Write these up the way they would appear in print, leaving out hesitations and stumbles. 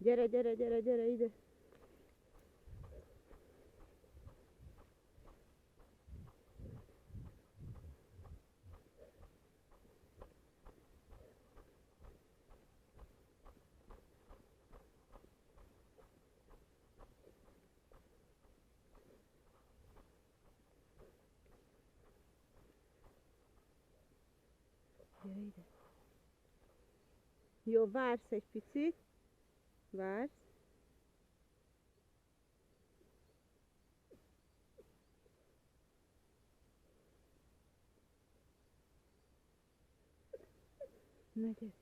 Gyere, gyere, gyere, gyere ide. Gyere ide. Jó, vársz egy picit. Vársz. Na gyere.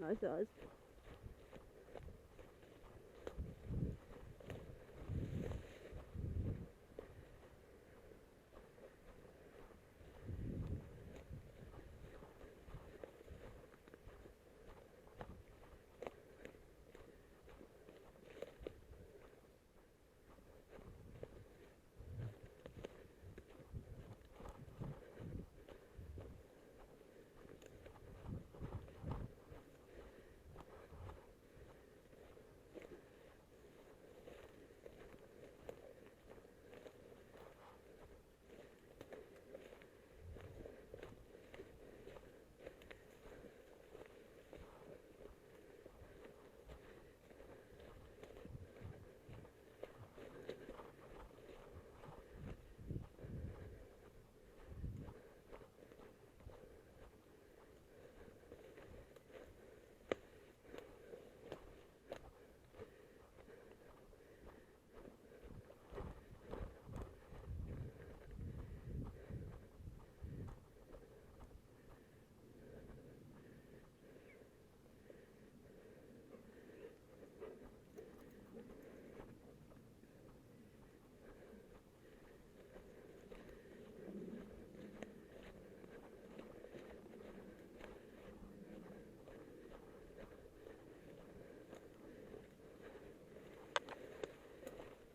Azaz.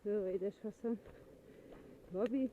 Jó, édes haszon. Babi.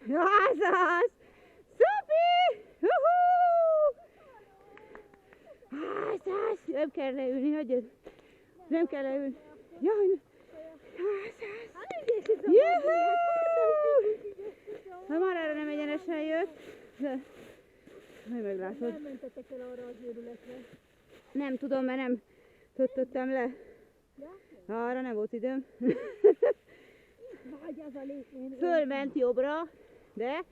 Azaz! Szupi! Azaz! Nem kell leülni, hagyjad! Nem kell leülni! Jaj! Azaz! Juhú! Ha már erre nem egyenesen jött, de... Majd meglátod. Nem mentetek el arra az őrületre. Nem tudom, mert nem töltöttem le. Ja? Arra nem volt időm. Vagy az a lépén. Fölment jobbra, de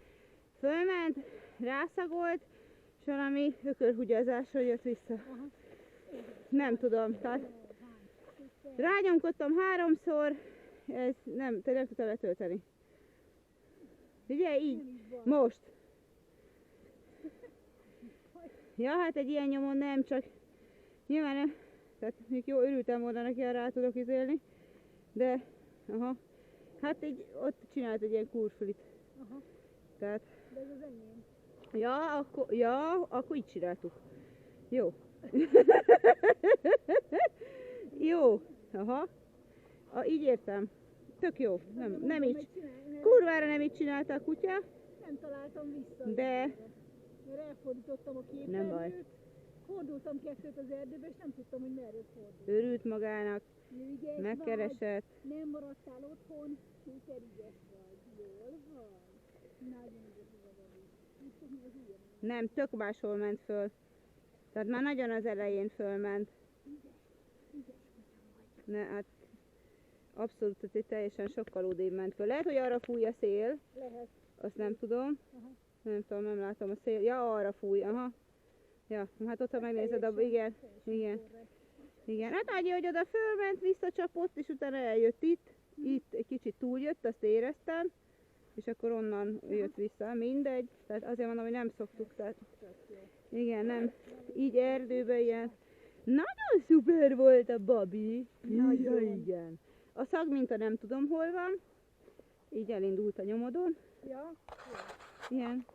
fölment, rászagolt, és valami ökörhugyazásra jött vissza. Aha. Nem tudom, tehát Rányomkodtam 3-szor, ez nem, te nem tudtál letölteni. Ugye így? Most. Ja, hát egy ilyen nyomon nem, csak nyilván nem, tehát még jó örültem volna neki, ha rá tudok izélni, de, aha, hát egy, ott csinált egy ilyen kurflit. Aha. Tehát, De ez az enyém. ja, akkor így csináltuk. Jó. Jó, aha. Így értem. Tök jó. Nem így. Kurvára nem így csinálta a kutya. Nem találtam vissza. De. Mert elfordítottam a Nem baj. képernyőt, fordultam kettőt az erdőbe, és nem tudtam, hogy merre fordul. Örült magának, Ügyes megkeresett. vagy, nem maradtál otthon, szuper ügyes vagy, jól vagy. Nagyon ügyes vagy. Nem, tök máshol ment föl. Tehát már nagyon az elején fölment. Ne, hát abszolút, tehát teljesen sokkal odébb ment föl. Lehet, hogy arra fúj a szél. Lehet. Azt nem tudom. Aha. Nem tudom, nem látom a szél. Ja, arra fúj, aha. Ja, hát ott, ha megnézed, igen. Igen, hát annyi, hogy oda fölment, visszacsapott, és utána eljött itt. Itt egy kicsit túljött, azt éreztem. És akkor onnan jött vissza, mindegy. Tehát azért mondom, hogy nem szoktuk, tehát igen, nem. Így erdőben ilyen. Nagyon szuper volt a babi. Ja, igen. A szagminta nem tudom hol van. Így elindult a nyomodon. Ja? Igen.